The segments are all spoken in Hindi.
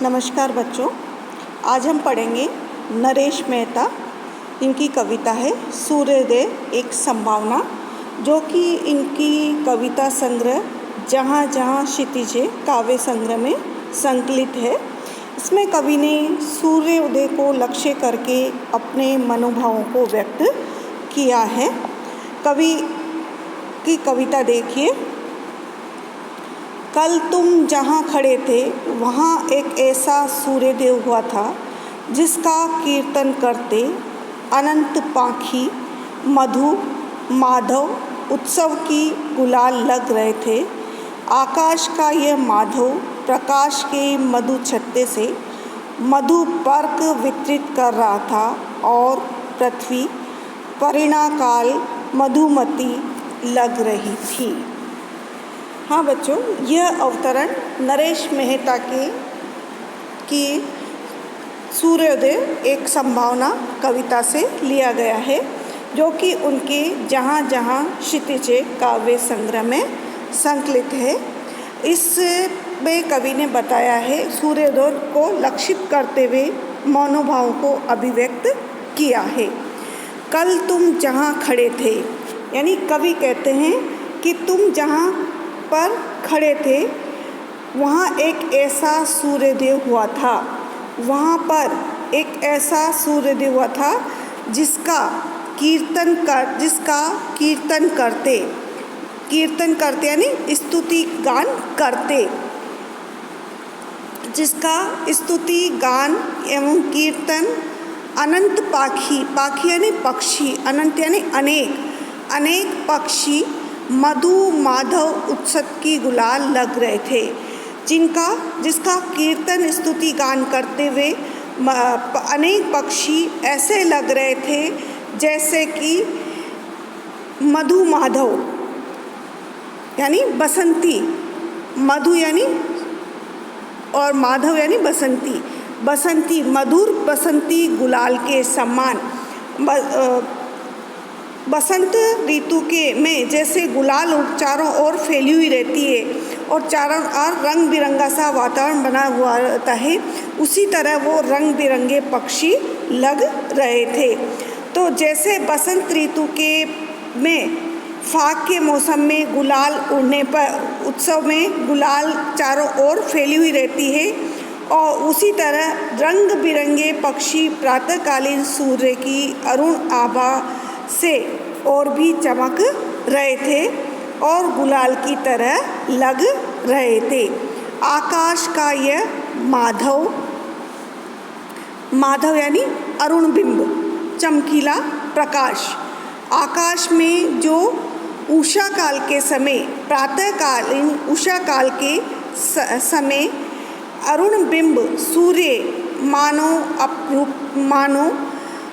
नमस्कार बच्चों, आज हम पढ़ेंगे नरेश मेहता। इनकी कविता है सूर्योदय एक संभावना, जो कि इनकी कविता संग्रह जहाँ जहाँ क्षितिजे काव्य संग्रह में संकलित है। इसमें कवि ने सूर्योदय को लक्ष्य करके अपने मनोभावों को व्यक्त किया है। कवि की कविता देखिए। कल तुम जहाँ खड़े थे वहाँ एक ऐसा सूर्योदय हुआ था, जिसका कीर्तन करते अनंत पाखी मधु माधव उत्सव की गुलाल लग रहे थे। आकाश का यह माधव प्रकाश के मधु छत्ते से मधु पर्क वितरित कर रहा था और पृथ्वी परिणाकाल मधुमती लग रही थी। हाँ बच्चों, यह अवतरण नरेश मेहता की सूर्योदय एक संभावना कविता से लिया गया है, जो कि उनके जहाँ जहाँ क्षितिजे काव्य संग्रह में संकलित है। इसमें कवि ने बताया है सूर्योदय को लक्षित करते हुए मनोभावों को अभिव्यक्त किया है। कल तुम जहाँ खड़े थे, यानी कवि कहते हैं कि तुम जहाँ पर खड़े थे वहाँ एक ऐसा सूर्योदय हुआ था। वहाँ पर एक ऐसा सूर्योदय हुआ था जिसका कीर्तन करते यानी स्तुति गान करते, जिसका स्तुति गान एवं कीर्तन अनंत पाखी यानी पक्षी, अनंत यानी अनेक पक्षी मधु माधव उत्सव की गुलाल लग रहे थे, जिसका कीर्तन स्तुति गान करते हुए अनेक पक्षी ऐसे लग रहे थे जैसे कि मधु माधव यानी बसंती, मधु यानी और माधव यानी बसंती मधुर बसंती गुलाल के समान। बसंत ऋतु में जैसे गुलाल चारों ओर फैली हुई रहती है और चारों ओर रंग बिरंगा सा वातावरण बना हुआ रहता है, उसी तरह वो रंग बिरंगे पक्षी लग रहे थे। तो जैसे बसंत ऋतु में फाग के मौसम में गुलाल उड़ने पर उत्सव में गुलाल चारों ओर फैली हुई रहती है, और उसी तरह रंग बिरंगे पक्षी प्रातःकालीन सूर्य की अरुण आभा से और भी चमक रहे थे और गुलाल की तरह लग रहे थे। आकाश का यह माधव यानी अरुण बिंब, चमकीला प्रकाश, आकाश में जो उषा काल के समय प्रातःकालीन उषा काल के समय अरुण बिंब सूर्य मानो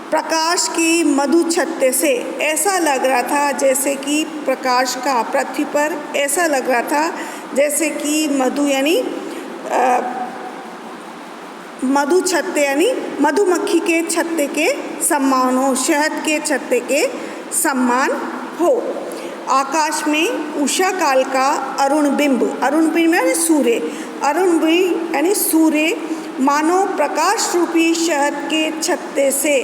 प्रकाश की मधु छत्ते से ऐसा लग रहा था जैसे कि प्रकाश का पृथ्वी पर ऐसा लग रहा था जैसे कि मधु यानी मधु छत्ते यानी मधुमक्खी के छत्ते के समान हो, शहद के छत्ते के समान हो। आकाश में उषा काल का अरुण बिंब यानी सूर्य मानो प्रकाश रूपी शहद के छत्ते से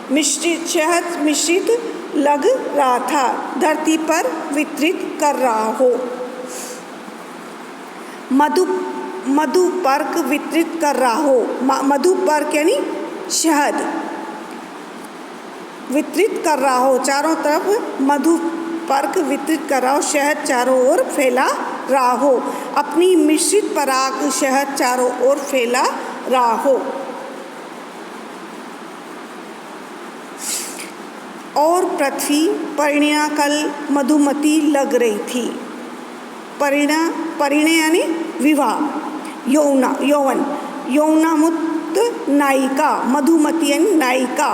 मिश्रित लग रहा था, धरती पर वितरित कर रहा हो। मधु पर्क वितरित कर रहा हो, मधु पर्क यानी शहद वितरित कर रहा हो, चारों तरफ मधु पर्क वितरित कर रहा हो, शहद चारों ओर फैला रहा हो, अपनी मिश्रित पराग शहद चारों ओर फैला रहा हो। और पृथ्वी परिणाकाल मधुमती लग रही थी। परिणय यानी विवाह, यौवनामुक्त नायिका, मधुमती यानी नायिका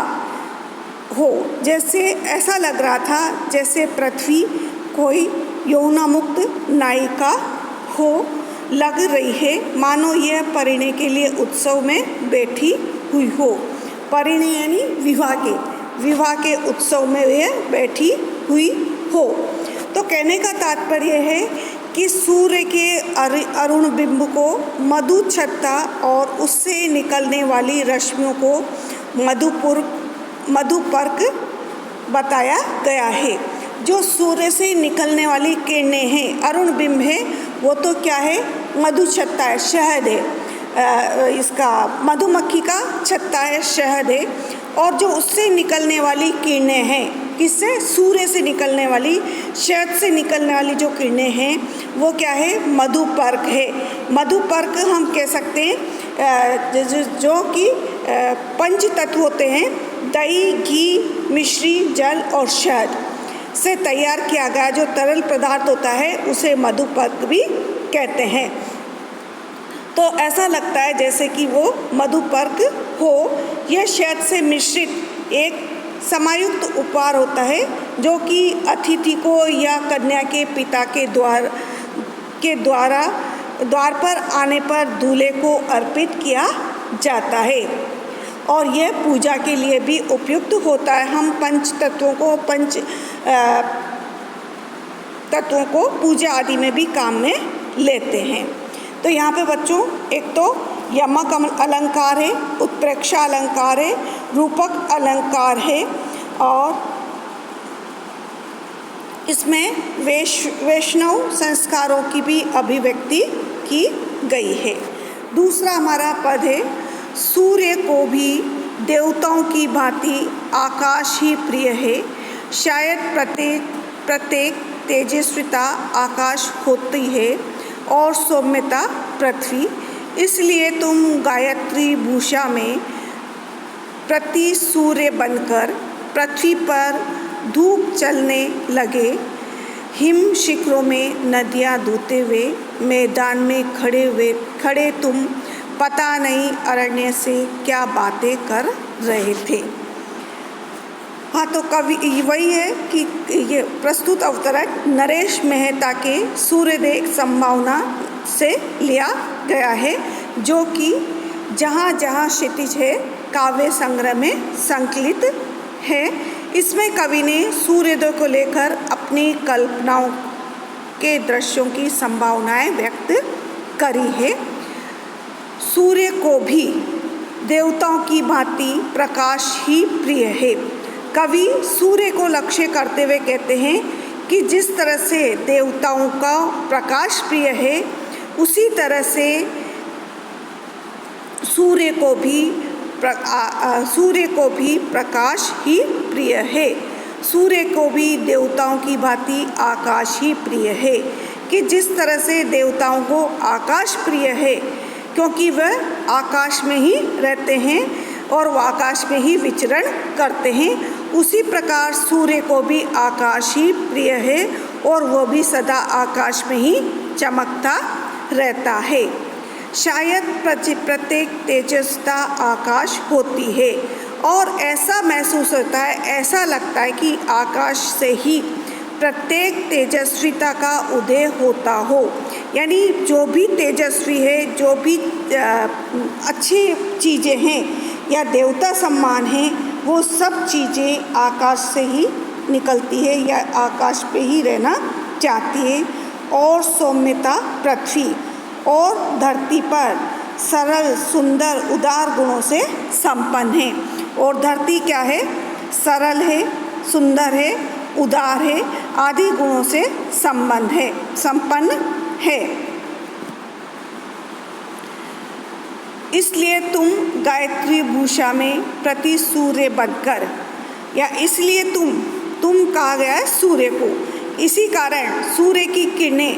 हो। जैसे ऐसा लग रहा था जैसे पृथ्वी कोई यौवनामुक्त नायिका हो लग रही है, मानो यह परिणय के लिए उत्सव में बैठी हुई हो। परिणय यानी विवाह के उत्सव में यह बैठी हुई हो। तो कहने का तात्पर्य है कि सूर्य के अरुण बिंब को मधु छत्ता और उससे निकलने वाली रश्मियों को मधुपर्क बताया गया है। जो सूर्य से निकलने वाली किरणें हैं, अरुण बिंब है, वो तो क्या है, मधु छत्ता है, शहद है, इसका मधुमक्खी का छत्ता है, शहद है। और जो उससे निकलने वाली किरणें हैं, किससे, सूर्य से निकलने वाली, शहद से निकलने वाली जो किरणें हैं, वो क्या है, मधुपर्क है। मधुपर्क हम कह सकते हैं जो कि पंच तत्व होते हैं, दही, घी, मिश्री, जल और शहद से तैयार किया गया जो तरल पदार्थ होता है, उसे मधुपर्क भी कहते हैं। तो ऐसा लगता है जैसे कि वो मधुपर्क हो। यह शहद से मिश्रित एक समायुक्त उपहार होता है जो कि अतिथि को या कन्या के पिता के द्वार पर आने पर दूल्हे को अर्पित किया जाता है और यह पूजा के लिए भी उपयुक्त होता है। हम पंच तत्वों को पूजा आदि में भी काम में लेते हैं। तो यहाँ पे बच्चों एक तो यमक अलंकार है, उत्प्रेक्षा अलंकार है, रूपक अलंकार है और इसमें वैष्णव संस्कारों की भी अभिव्यक्ति की गई है। दूसरा हमारा पद है, सूर्य को भी देवताओं की भांति आकाश ही प्रिय है। शायद प्रत्येक तेजस्विता आकाश होती है और सौम्यता पृथ्वी, इसलिए तुम गायत्री भूषा में प्रति सूर्य बनकर पृथ्वी पर धूप चलने लगे। हिम शिखरों में नदियाँ धोते हुए मैदान में खड़े तुम पता नहीं अरण्य से क्या बातें कर रहे थे। हाँ, तो कवि वही है कि ये प्रस्तुत अवतरण नरेश मेहता के सूर्योदय संभावना से लिया गया है, जो कि जहाँ जहाँ क्षितिज है काव्य संग्रह में संकलित है। इसमें कवि ने सूर्योदय को लेकर अपनी कल्पनाओं के दृश्यों की संभावनाएं व्यक्त करी है। सूर्य को भी देवताओं की भांति प्रकाश ही प्रिय है। कवि सूर्य को लक्ष्य करते हुए कहते हैं कि जिस तरह से देवताओं का प्रकाश प्रिय है, उसी तरह से सूर्य को भी प्रकाश ही प्रिय है। सूर्य को भी देवताओं की भांति आकाश ही प्रिय है कि जिस तरह से देवताओं को आकाश प्रिय है क्योंकि वह आकाश में ही रहते हैं और वह आकाश में ही विचरण करते हैं, उसी प्रकार सूर्य को भी आकाश ही प्रिय है और वह भी सदा आकाश में ही चमकता रहता है। शायद प्रत्येक तेजस्विता आकाश होती है और ऐसा महसूस होता है, ऐसा लगता है कि आकाश से ही प्रत्येक तेजस्विता का उदय होता हो। यानी जो भी तेजस्वी है, जो भी अच्छी चीज़ें हैं या देवता सम्मान है, वो सब चीज़ें आकाश से ही निकलती है या आकाश पे ही रहना चाहती है। और सौम्यता पृथ्वी और धरती पर सरल, सुंदर, उदार गुणों से संपन्न है। और धरती क्या है? सरल है, सुंदर है, उदार है, आदि गुणों से संपन्न है। इसलिए तुम गायत्री भूषा में प्रति सूर्य बनकर, या इसलिए तुम कहा गया है सूर्य को, इसी कारण सूर्य की किरणें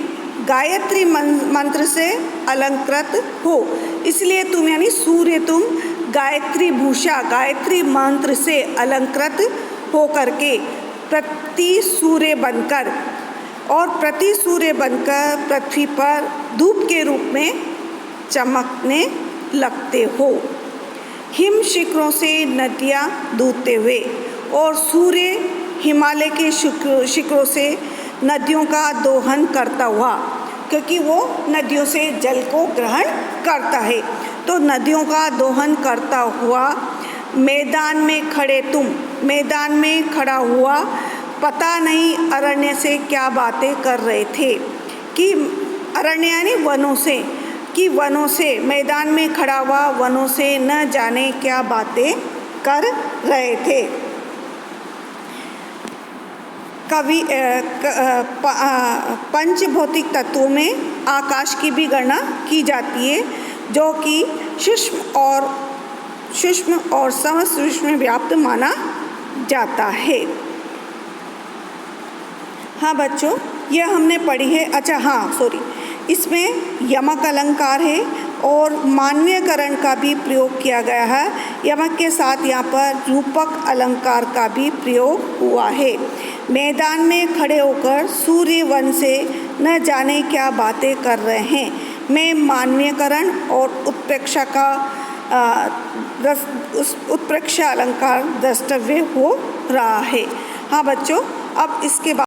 गायत्री मंत्र से अलंकृत हो। इसलिए तुम, यानी सूर्य, तुम गायत्री भूषा, गायत्री मंत्र से अलंकृत हो करके प्रति सूर्य बनकर पृथ्वी पर धूप के रूप में चमकने लगते हो। हिम शिखरों से नदियाँ दूधते हुए, और सूर्य हिमालय के शिखरों से नदियों का दोहन करता हुआ, क्योंकि वो नदियों से जल को ग्रहण करता है, तो नदियों का दोहन करता हुआ मैदान में खड़ा हुआ पता नहीं अरण्य से क्या बातें कर रहे थे। कि अरण्यानि वनों से, कि वनों से, मैदान में खड़ा हुआ वनों से न जाने क्या बातें कर रहे थे। कवि पंचभौतिक तत्वों में आकाश की भी गणना की जाती है, जो कि सूक्ष्म और समसूक्ष्म में व्याप्त माना जाता है। हाँ बच्चों, यह हमने पढ़ी है। अच्छा हाँ सॉरी, इसमें यमक अलंकार है और मान्यकरण का भी प्रयोग किया गया है। यमक के साथ यहाँ पर रूपक अलंकार का भी प्रयोग हुआ है। मैदान में खड़े होकर सूर्य वन से न जाने क्या बातें कर रहे हैं, में मान्यकरण और उत्प्रेक्षा का उत्प्रेक्षा अलंकार द्रष्टव्य हो रहा है। हाँ बच्चों, अब इसके बाद